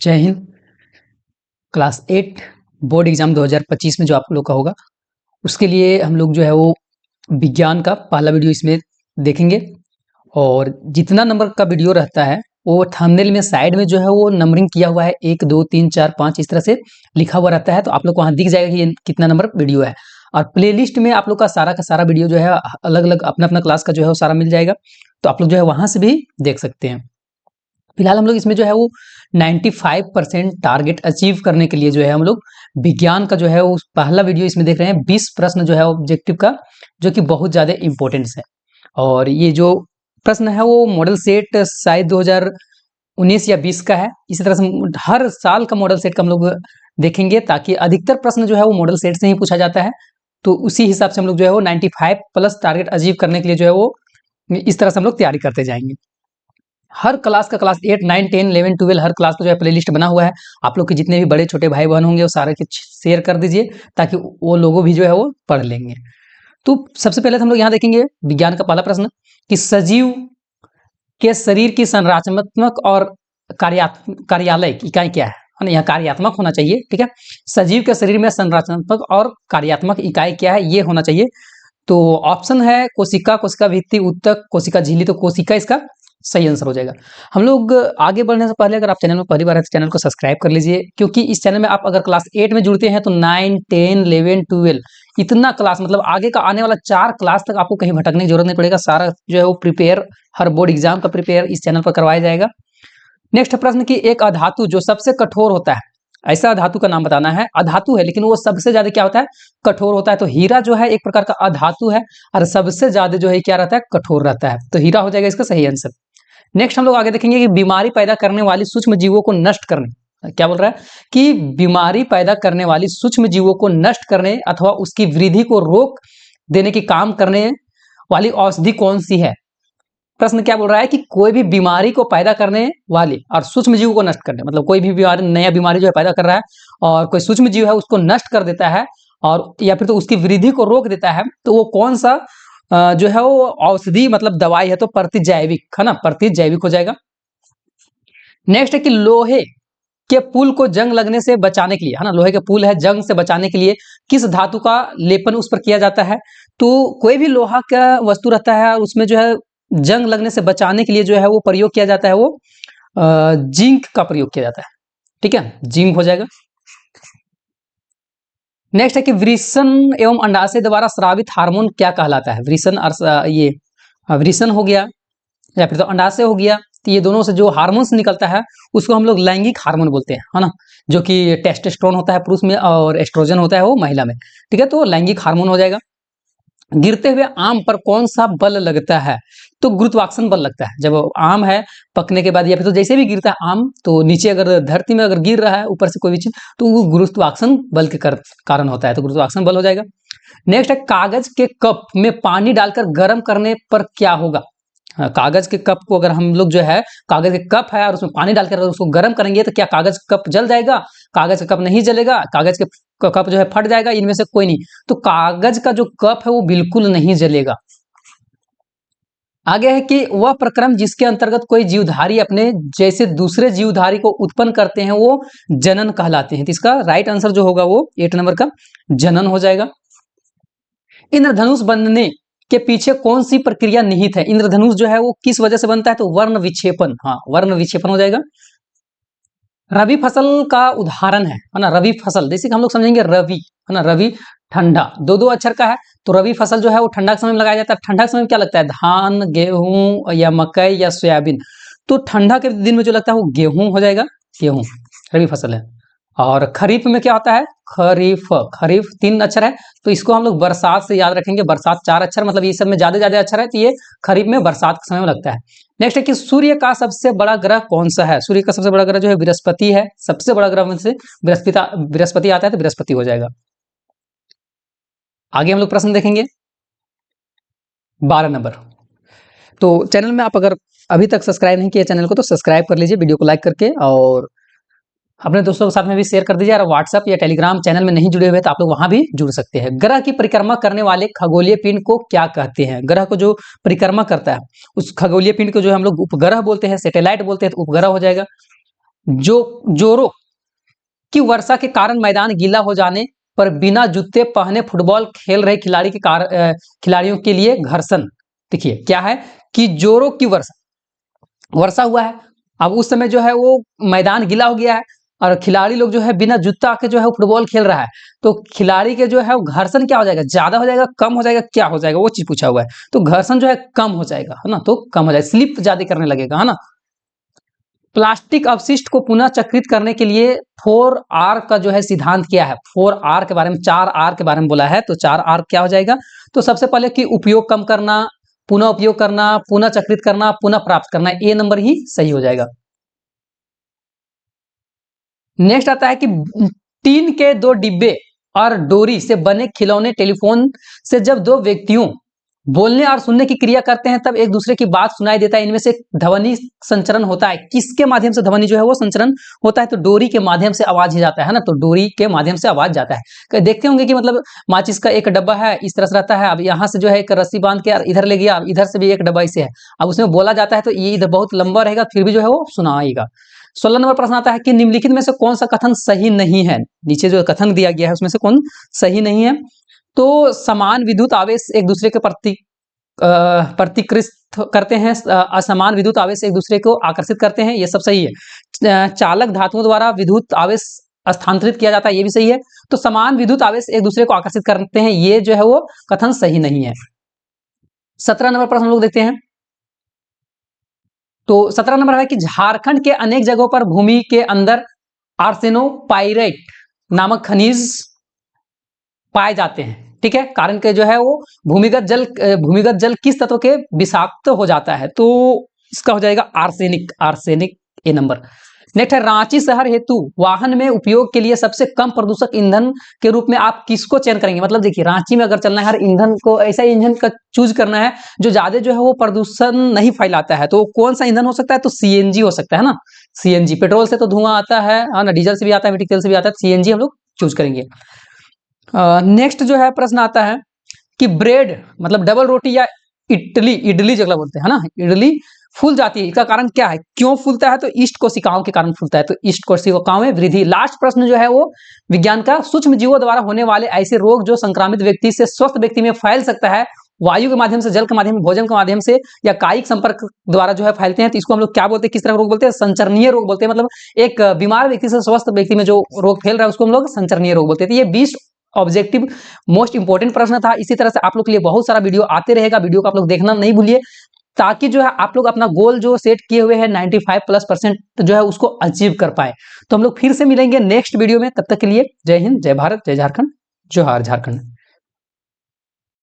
जय Hind. Class 8 board exam 2025 में जो आप लोग का होगा, उसके लिए हम लोग जो है वो विज्ञान का पहला वीडियो इसमें देखेंगे। और जितना नंबर का वीडियो रहता है वो थंबनेल में साइड में जो है वो नंबरिंग किया हुआ है, 1 2 3 4 5 इस तरह से लिखा हुआ रहता है, तो आप लोग को वहाँ दिख जाएगा कि ये कितना नंबर वीडियो है। और प्लेलिस्ट में आप लोग का सारा वीडियो जो है अलग अलग अपना अपना क्लास का जो है वो सारा मिल जाएगा, तो आप लोग जो है वहाँ से भी देख सकते हैं। फिलहाल हम लोग इसमें जो है वो 95% टारगेट अचीव करने के लिए जो है हम लोग विज्ञान का जो है वो पहला वीडियो इसमें देख रहे हैं। 20 प्रश्न जो है ऑब्जेक्टिव का, जो कि बहुत ज़्यादा इंपॉर्टेंस है। और ये जो प्रश्न है वो मॉडल सेट शायद 2019 या 20 का है। इसी तरह से हर साल का मॉडल सेट का हम लोग देखेंगे, ताकि अधिकतर प्रश्न जो है वो मॉडल सेट से ही पूछा जाता है। तो उसी हिसाब से हम लोग जो है वो 95 प्लस टारगेट अचीव करने के लिए जो है वो इस तरह से हम लोग तैयारी करते जाएंगे। हर क्लास का क्लास 8 9 10 11 12 हर क्लास का जो है प्लेलिस्ट बना हुआ है। आप लोग के जितने भी बड़े छोटे भाई बहन होंगे वो सारे के शेयर कर दीजिए, ताकि वो लोगों भी जो है वो पढ़ लेंगे। तो सबसे पहले तो हम लोग यहाँ देखेंगे विज्ञान का पहला प्रश्न कि सजीव के शरीर की संरचनात्मक और कार्यालय इकाई क्या है ना। यहाँ कार्यात्मक होना चाहिए, ठीक है। सजीव के शरीर में संरचनात्मक और कार्यात्मक इकाई क्या है, ये होना चाहिए। तो ऑप्शन है कोशिका, कोशिका भित्ति, ऊतक, कोशिका झिल्ली। तो कोशिका इसका सही आंसर हो जाएगा। हम लोग आगे बढ़ने से पहले अगर आप चैनल में पहली बार है तो चैनल को सब्सक्राइब कर लीजिए, क्योंकि इस चैनल में आप अगर क्लास 8 में जुड़ते हैं तो 9 10 11 12 इतना क्लास, मतलब आगे का आने वाला 4 क्लास तक आपको कहीं भटकने की जरूरत नहीं पड़ेगा। सारा जो है वो प्रिपेयर, हर बोर्ड एग्जाम का प्रिपेयर इस चैनल पर करवाया जाएगा। नेक्स्ट प्रश्न की एक अधातु जो सबसे कठोर होता है, ऐसा धातु का नाम बताना है। अधातु है लेकिन वो सबसे ज्यादा क्या होता है, कठोर होता है। तो हीरा जो है एक प्रकार का अधातु है, और सबसे ज्यादा जो है क्या रहता है, कठोर रहता है। तो हीरा हो जाएगा इसका सही आंसर। नेक्स्ट हम लोग आगे देखेंगे कि बीमारी पैदा करने वाली सूक्ष्म जीवों को नष्ट करने, क्या बोल रहा है कि बीमारी पैदा करने वाली सूक्ष्म जीवों को नष्ट करने अथवा उसकी वृद्धि को रोक देने की काम करने वाली औषधि कौन सी है। प्रश्न क्या बोल रहा है कि कोई भी बीमारी को पैदा करने वाली और सूक्ष्म जीव को नष्ट करने, मतलब कोई भी बीमारी, नया बीमारी जो है पैदा कर रहा है और कोई सूक्ष्म जीव है उसको नष्ट कर देता है, और या फिर तो उसकी वृद्धि को रोक देता है, तो वो कौन सा जो है वो औषधि मतलब दवाई है। तो प्रतिजैविक है ना, प्रतिजैविक हो जाएगा। नेक्स्ट है कि लोहे के पुल को जंग लगने से बचाने के लिए, है ना, लोहे के पुल है, जंग से बचाने के लिए किस धातु का लेपन उस पर किया जाता है। तो कोई भी लोहा का वस्तु रहता है उसमें जो है जंग लगने से बचाने के लिए जो है वो प्रयोग किया जाता है, वो जिंक का प्रयोग किया जाता है, ठीक है, जिंक हो जाएगा। नेक्स्ट है कि वृषण एवं अंडाशय द्वारा स्रावित हार्मोन क्या कहलाता है। वृषण और ये वृषण हो गया या फिर तो अंडाशय हो गया, तो ये दोनों से जो हार्मोन्स निकलता है उसको हम लोग लैंगिक हार्मोन बोलते हैं, है ना, जो कि टेस्टोस्टेरोन होता है पुरुष में और एस्ट्रोजन होता है वो महिला में, ठीक है। तो लैंगिक हार्मोन हो जाएगा। गिरते हुए आम पर कौन सा बल लगता है। तो गुरुत्वाकर्षण बल लगता है। जब आम है पकने के बाद या फिर तो जैसे भी गिरता है आम, तो नीचे अगर धरती में अगर गिर रहा है ऊपर से कोई भी चीज, तो वो गुरुत्वाकर्षण बल के कारण होता है, तो गुरुत्वाकर्षण बल हो जाएगा। नेक्स्ट है कागज के कप में पानी डालकर गर्म करने पर क्या होगा। कागज के कप को अगर हम लोग जो है, कागज के कप है और उसमें पानी डालकर उसको गर्म करेंगे तो क्या कागज कप जल जाएगा, कागज का कप नहीं जलेगा, कागज के कप जो है फट जाएगा, इनमें से कोई नहीं। तो कागज का जो कप है वो बिल्कुल नहीं जलेगा। आगे है कि वह प्रक्रम जिसके अंतर्गत कोई जीवधारी अपने जैसे दूसरे जीवधारी को उत्पन्न करते हैं वो जनन कहलाते हैं। तो इसका राइट आंसर जो होगा वो 8 नंबर का जनन हो जाएगा। इंद्रधनुष बनने के पीछे कौन सी प्रक्रिया निहित है। इंद्रधनुष जो है वो किस वजह से बनता है, तो वर्ण विक्षेपन, हाँ वर्ण विक्षेपन हो जाएगा। रवि फसल का उदाहरण है ना, रवि फसल जैसे कि हम लोग समझेंगे रवि, है ना, रवि ठंडा, दो अक्षर का है। तो रवि फसल जो है वो ठंडा के समय में लगाया जाता है। ठंडा के समय में क्या लगता है, धान, गेहूं या मकई या सोयाबीन। तो ठंडा के दिन में जो लगता है वो गेहूं हो जाएगा, गेहूं रवि फसल है। और खरीफ में क्या होता है, खरीफ, खरीफ 3 अक्षर है, तो इसको हम लोग बरसात से याद रखेंगे। बरसात 4 अक्षर, मतलब ये सब में ज्यादा अक्षर है, तो ये खरीफ में बरसात के समय में लगता है। नेक्स्ट है कि सूर्य का सबसे बड़ा ग्रह कौन सा है। सूर्य का सबसे बड़ा ग्रह जो है बृहस्पति है। सबसे बड़ा ग्रह में से बृहस्पति आता है, तो बृहस्पति हो जाएगा। आगे हम लोग प्रश्न देखेंगे 12 नंबर। तो चैनल में आप अगर अभी तक सब्सक्राइब नहीं किया चैनल को तो सब्सक्राइब कर लीजिए वीडियो को लाइक करके, और अपने दोस्तों के साथ में भी शेयर कर दीजिए। और व्हाट्सएप या टेलीग्राम चैनल में नहीं जुड़े हुए तो आप लोग वहां भी जुड़ सकते हैं। ग्रह की परिक्रमा करने वाले खगोलीय पिंड को क्या कहते हैं। ग्रह को जो परिक्रमा करता है उस खगोलीय पिंड को जो हम लोग उपग्रह बोलते हैं, सैटेलाइट बोलते हैं, तो उपग्रह हो जाएगा। जोरों की वर्षा के कारण मैदान गीला हो जाने पर बिना जूते पहने फुटबॉल खेल रहे खिलाड़ियों के लिए घर्षण। देखिए क्या है कि जोरों की वर्षा हुआ है, अब उस समय जो है वो मैदान गीला हो गया है और खिलाड़ी लोग जो है बिना जूता के जो है फुटबॉल खेल रहा है, तो खिलाड़ी के जो है वो घर्षण क्या हो जाएगा, ज्यादा हो जाएगा, कम हो जाएगा, क्या हो जाएगा, वो चीज पूछा हुआ है। तो घर्षण जो है कम हो जाएगा, है ना, तो कम हो जाएगा, स्लिप ज्यादा करने लगेगा, है ना। प्लास्टिक अपशिष्ट को पुनः चक्रित करने के लिए 4R का जो है सिद्धांत क्या है, 4R के बारे में, 4R के बारे में बोला है, तो 4R क्या हो जाएगा, तो सबसे पहले कि उपयोग कम करना, पुनः उपयोग करना, पुनः चक्रित करना, पुनः प्राप्त करना, ए नंबर ही सही हो जाएगा। नेक्स्ट आता है कि टीन के 2 डिब्बे और डोरी से बने खिलौने टेलीफोन से जब 2 व्यक्तियों बोलने और सुनने की क्रिया करते हैं तब एक दूसरे की बात सुनाई देता है, इनमें से ध्वनि संचरण होता है, किसके माध्यम से ध्वनि जो है वो संचरण होता है, तो डोरी के माध्यम से आवाज ही जाता है ना, तो डोरी के माध्यम से आवाज जाता है। देखते होंगे कि मतलब माचिस का एक डब्बा है, इस तरह से रहता है, अब यहाँ से जो है एक रस्सी बांध के इधर ले गया, इधर से भी एक डब्बा इसे है, अब उसमें बोला जाता है तो ये इधर बहुत लंबा रहेगा, फिर भी जो है वो सुनाएगा। 16 नंबर प्रश्न आता है कि निम्नलिखित में से कौन सा कथन सही नहीं है, नीचे जो कथन दिया गया है उसमें से कौन सही नहीं है, तो समान विद्युत आवेश एक दूसरे के प्रति प्रतिकृत करते हैं, असमान विद्युत आवेश एक दूसरे को आकर्षित करते हैं, ये सब सही है। चालक धातुओं द्वारा विद्युत आवेश स्थानांतरित किया जाता है, ये भी सही है। तो समान विद्युत आवेश एक दूसरे को आकर्षित करते हैं, ये जो है वो कथन सही नहीं है। 17 नंबर प्रश्न हम लोग देखते हैं, तो 17 नंबर है कि झारखंड के अनेक जगहों पर भूमि के अंदर आर्सेनोपाइरेट नामक खनिज पाए जाते हैं, ठीक है, कारण के जो है वो भूमिगत जल किस तत्व के विषाक्त हो जाता है, तो इसका हो जाएगा आर्सेनिक, आर्सेनिक ए नंबर। नेक्स्ट है रांची शहर हेतु वाहन में उपयोग के लिए सबसे कम प्रदूषक ईंधन के रूप में आप किसको चयन करेंगे, मतलब देखिए रांची में अगर चलना है हर ईंधन को, ऐसा ईंधन का चूज करना है जो ज्यादा जो है वो प्रदूषण नहीं फैलाता है, तो कौन सा ईंधन हो सकता है, तो सीएनजी हो सकता है ना, सीएनजी, पेट्रोल से तो धुआं आता है ना, डीजल से भी आता है, मेडिकल से भी आता है, सीएनजी हम लोग चूज करेंगे। नेक्स्ट जो है प्रश्न आता है कि ब्रेड मतलब डबल रोटी या इडली जो बोलते हैं ना, इडली फूल जाती है, इसका कारण क्या है, क्यों फूलता है, तो ईस्ट कोशिकाओं के कारण फूलता है, तो ईस्ट कोशिकाओं में वृद्धि। लास्ट प्रश्न जो है वो विज्ञान का, सूक्ष्म जीवों द्वारा होने वाले ऐसे रोग जो संक्रामित व्यक्ति से स्वस्थ व्यक्ति में फैल सकता है, वायु के माध्यम से, जल के माध्यम से, भोजन के माध्यम से या कायिक संपर्क द्वारा जो है फैलते हैं, तो इसको हम लोग क्या बोलते हैं, किस तरह रोग बोलते हैं, संचरणीय रोग बोलते हैं, मतलब एक बीमार व्यक्ति से स्वस्थ व्यक्ति में जो रोग फैल रहा है उसको हम लोग संचरणीय रोग बोलते हैं। ये 20 ऑब्जेक्टिव मोस्ट इंपोर्टेंट प्रश्न था। इसी तरह से आप लोग के लिए बहुत सारा वीडियो आते रहेगा, वीडियो को आप लोग देखना नहीं भूलिए, ताकि जो है आप लोग अपना गोल जो सेट किए हुए हैं 95+% जो है उसको अचीव कर पाए। तो हम लोग फिर से मिलेंगे नेक्स्ट वीडियो में, तब तक के लिए जय हिंद, जय भारत, जय झारखंड, जोहार झारखंड।